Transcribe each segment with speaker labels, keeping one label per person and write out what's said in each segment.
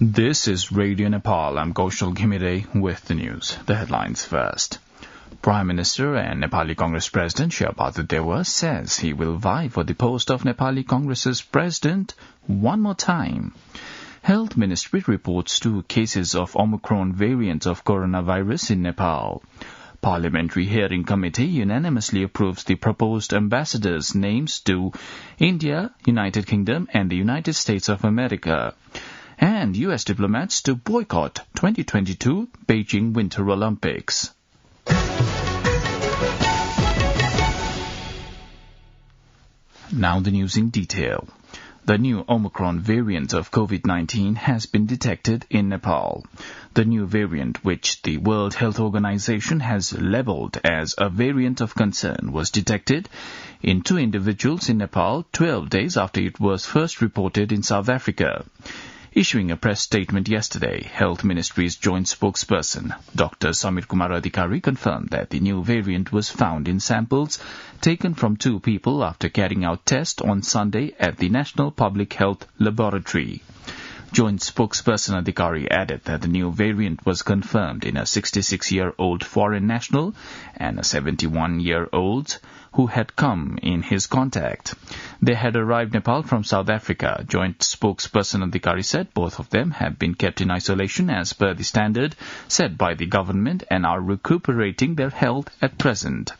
Speaker 1: This is Radio Nepal. I'm KAUSHAL GHIMIRE with the news. The headlines first. Prime Minister and Nepali Congress President Sherbahadur Deva says he will vie for the post of Nepali Congress's president one more time. Health Ministry reports 2 cases of Omicron variant of coronavirus in Nepal. Parliamentary Hearing Committee unanimously approves the proposed ambassadors' names to India, United Kingdom and the United States of America. And U.S. diplomats to boycott 2022 Beijing Winter Olympics. Now the news in detail. The new Omicron variant of COVID-19 has been detected in Nepal. The new variant, which the World Health Organization has labeled as a variant of concern, was detected in 2 individuals in Nepal 12 days after it was first reported in South Africa. Issuing a press statement yesterday, Health Ministry's joint spokesperson, Dr. Samir Kumar Adhikari, confirmed that the new variant was found in samples taken from 2 people after carrying out tests on Sunday at the National Public Health Laboratory. Joint spokesperson Adhikari added that the new variant was confirmed in a 66-year-old foreign national and a 71-year-old who had come in his contact. They had arrived Nepal from South Africa. Joint spokesperson Adhikari said both of them have been kept in isolation as per the standard set by the government and are recuperating their health at present.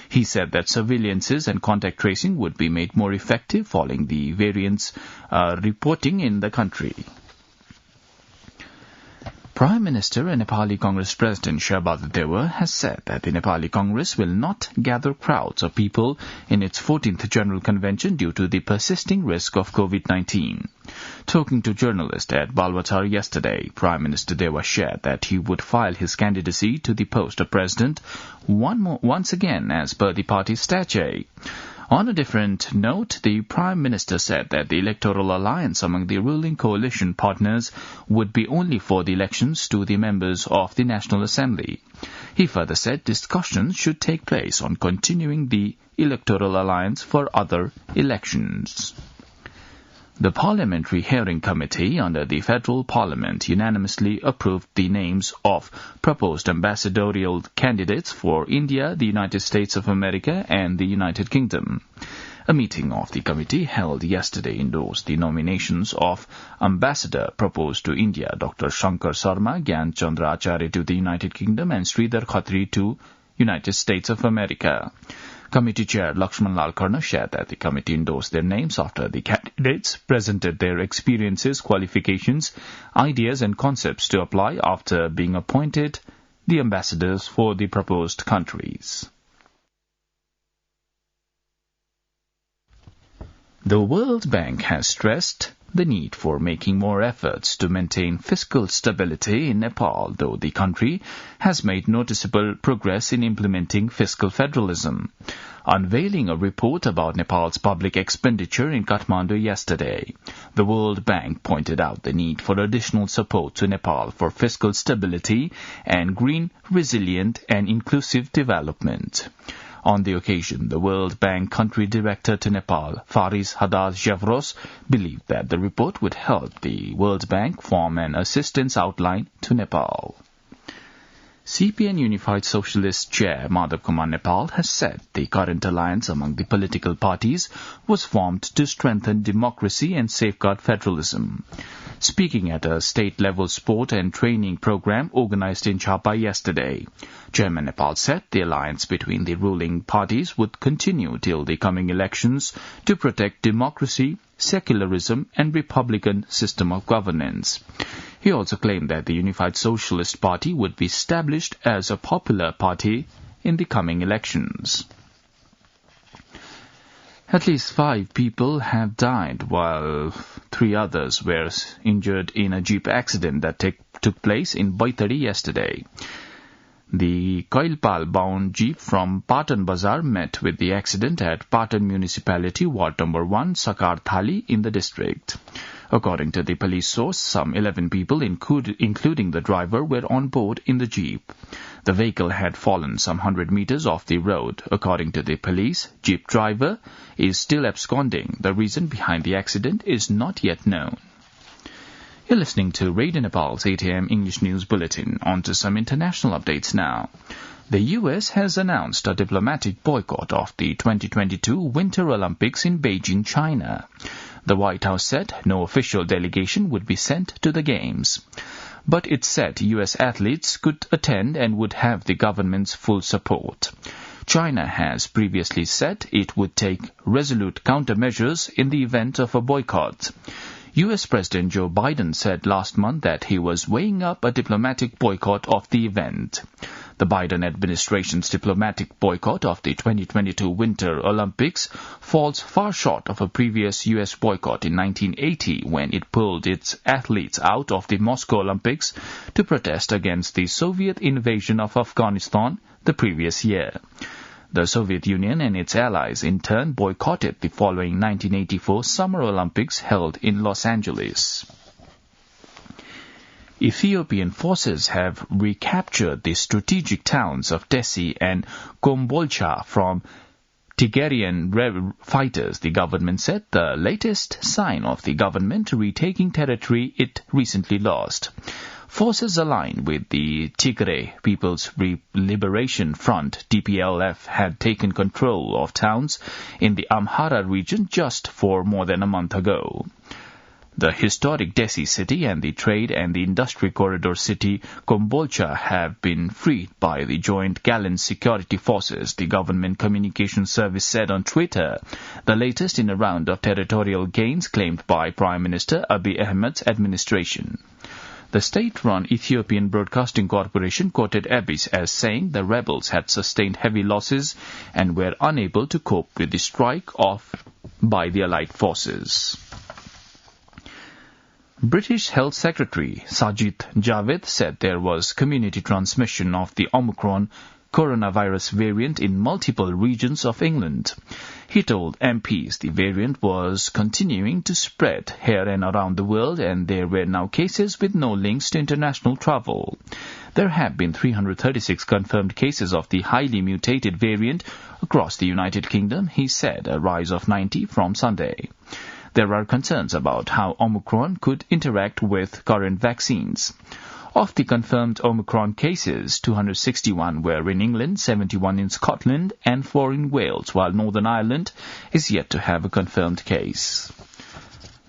Speaker 1: He said that surveillances and contact tracing would be made more effective following the variants reporting in the country. Prime Minister and Nepali Congress President Sherbahadur Deva has said that the Nepali Congress will not gather crowds of people in its 14th General Convention due to the persisting risk of COVID-19. Talking to journalists at Balwatar yesterday, Prime Minister Deva shared that he would file his candidacy to the post of president once again as per the party's statute. On a different note, the Prime Minister said that the electoral alliance among the ruling coalition partners would be only for the elections to the members of the National Assembly. He further said discussions should take place on continuing the electoral alliance for other elections. The Parliamentary Hearing Committee under the Federal Parliament unanimously approved the names of proposed ambassadorial candidates for India, the United States of America and the United Kingdom. A meeting of the committee held yesterday endorsed the nominations of ambassador proposed to India, Dr. Shankar Sharma, Gyan Chandra Acharya to the United Kingdom and Sridhar Khatri to United States of America. Committee Chair Lakshman Lal Karna shared that the committee endorsed their names after the candidates presented their experiences, qualifications, ideas and concepts to apply after being appointed the ambassadors for the proposed countries. The World Bank has stressed the need for making more efforts to maintain fiscal stability in Nepal, though the country has made noticeable progress in implementing fiscal federalism. Unveiling a report about Nepal's public expenditure in Kathmandu yesterday, the World Bank pointed out the need for additional support to Nepal for fiscal stability and green, resilient and inclusive development. On the occasion, the World Bank Country Director to Nepal, Faris Haddad Javros, believed that the report would help the World Bank form an assistance outline to Nepal. CPN Unified Socialist Chair Madhav Kumar Nepal has said the current alliance among the political parties was formed to strengthen democracy and safeguard federalism. Speaking at a state-level sport and training program organized in Chapa yesterday, Chairman Nepal said the alliance between the ruling parties would continue till the coming elections to protect democracy, secularism and republican system of governance. He also claimed that the Unified Socialist Party would be established as a popular party in the coming elections. At least 5 people have died, while 3 others were injured in a jeep accident that took place in Baitari yesterday. The Kailpal-bound jeep from Patan Bazar met with the accident at Patan Municipality, Ward Number 1, Sakar Thali in the district. According to the police source, some 11 people, including the driver, were on board in the jeep. The vehicle had fallen some 100 meters off the road. According to the police, jeep driver is still absconding. The reason behind the accident is not yet known. You're listening to Radio Nepal's 8 a.m. English News Bulletin. On to some international updates now. The U.S. has announced a diplomatic boycott of the 2022 Winter Olympics in Beijing, China. The White House said no official delegation would be sent to the Games. But it said U.S. athletes could attend and would have the government's full support. China has previously said it would take resolute countermeasures in the event of a boycott. U.S. President Joe Biden said last month that he was weighing up a diplomatic boycott of the event. The Biden administration's diplomatic boycott of the 2022 Winter Olympics falls far short of a previous U.S. boycott in 1980 when it pulled its athletes out of the Moscow Olympics to protest against the Soviet invasion of Afghanistan the previous year. The Soviet Union and its allies in turn boycotted the following 1984 Summer Olympics held in Los Angeles. Ethiopian forces have recaptured the strategic towns of Dessie and Kombolcha from Tigrayan fighters, the government said, the latest sign of the government retaking territory it recently lost. Forces aligned with the Tigray People's Liberation Front, TPLF, had taken control of towns in the Amhara region just for more than a month ago. The historic Dessie city and the trade and the industry corridor city Kombolcha have been freed by the joint Gallant Security Forces, the government communications service said on Twitter, the latest in a round of territorial gains claimed by Prime Minister Abiy Ahmed's administration. The state-run Ethiopian Broadcasting Corporation quoted Abiy as saying the rebels had sustained heavy losses and were unable to cope with the strike by the allied forces. British Health Secretary Sajid Javid said there was community transmission of the Omicron coronavirus variant in multiple regions of England. He told MPs the variant was continuing to spread here and around the world and there were now cases with no links to international travel. There have been 336 confirmed cases of the highly mutated variant across the United Kingdom, he said, a rise of 90 from Sunday. There are concerns about how Omicron could interact with current vaccines. Of the confirmed Omicron cases, 261 were in England, 71 in Scotland, and 4 in Wales, while Northern Ireland is yet to have a confirmed case.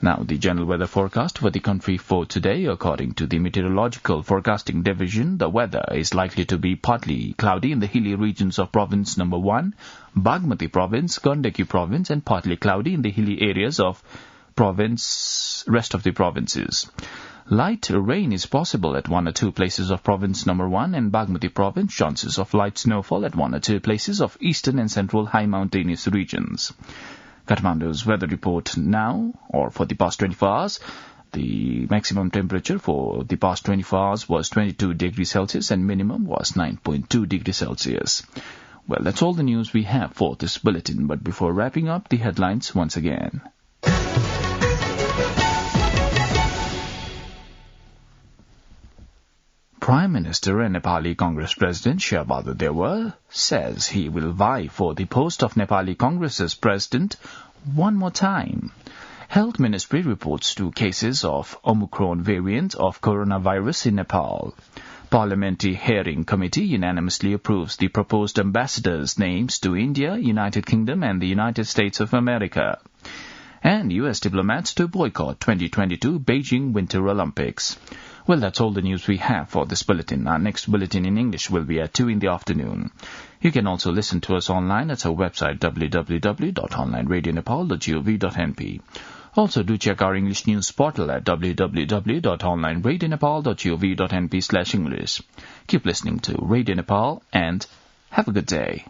Speaker 1: Now, the general weather forecast for the country for today. According to the Meteorological Forecasting Division, the weather is likely to be partly cloudy in the hilly regions of Province Number 1, Bagmati Province, Gandaki Province, and partly cloudy in the hilly areas of rest of the provinces. Light rain is possible at 1 or 2 places of Province Number 1 and Bagmati Province, chances of light snowfall at 1 or 2 places of eastern and central high mountainous regions. Kathmandu's weather report now, or for the past 24 hours. The maximum temperature for the past 24 hours was 22 degrees Celsius and minimum was 9.2 degrees Celsius. Well, that's all the news we have for this bulletin, but before wrapping up, the headlines once again. Prime Minister and Nepali Congress President Sherbahadur Dewar says he will vie for the post of Nepali Congress's president one more time. Health Ministry reports 2 cases of Omicron variant of coronavirus in Nepal. Parliamentary Hearing Committee unanimously approves the proposed ambassadors' names to India, United Kingdom and the United States of America. And U.S. diplomats to boycott 2022 Beijing Winter Olympics. Well, that's all the news we have for this bulletin. Our next bulletin in English will be at 2 in the afternoon. You can also listen to us online at our website www.onlineradionepal.gov.np. Also, do check our English news portal at www.onlineradionepal.gov.np/English. Keep listening to Radio Nepal and have a good day.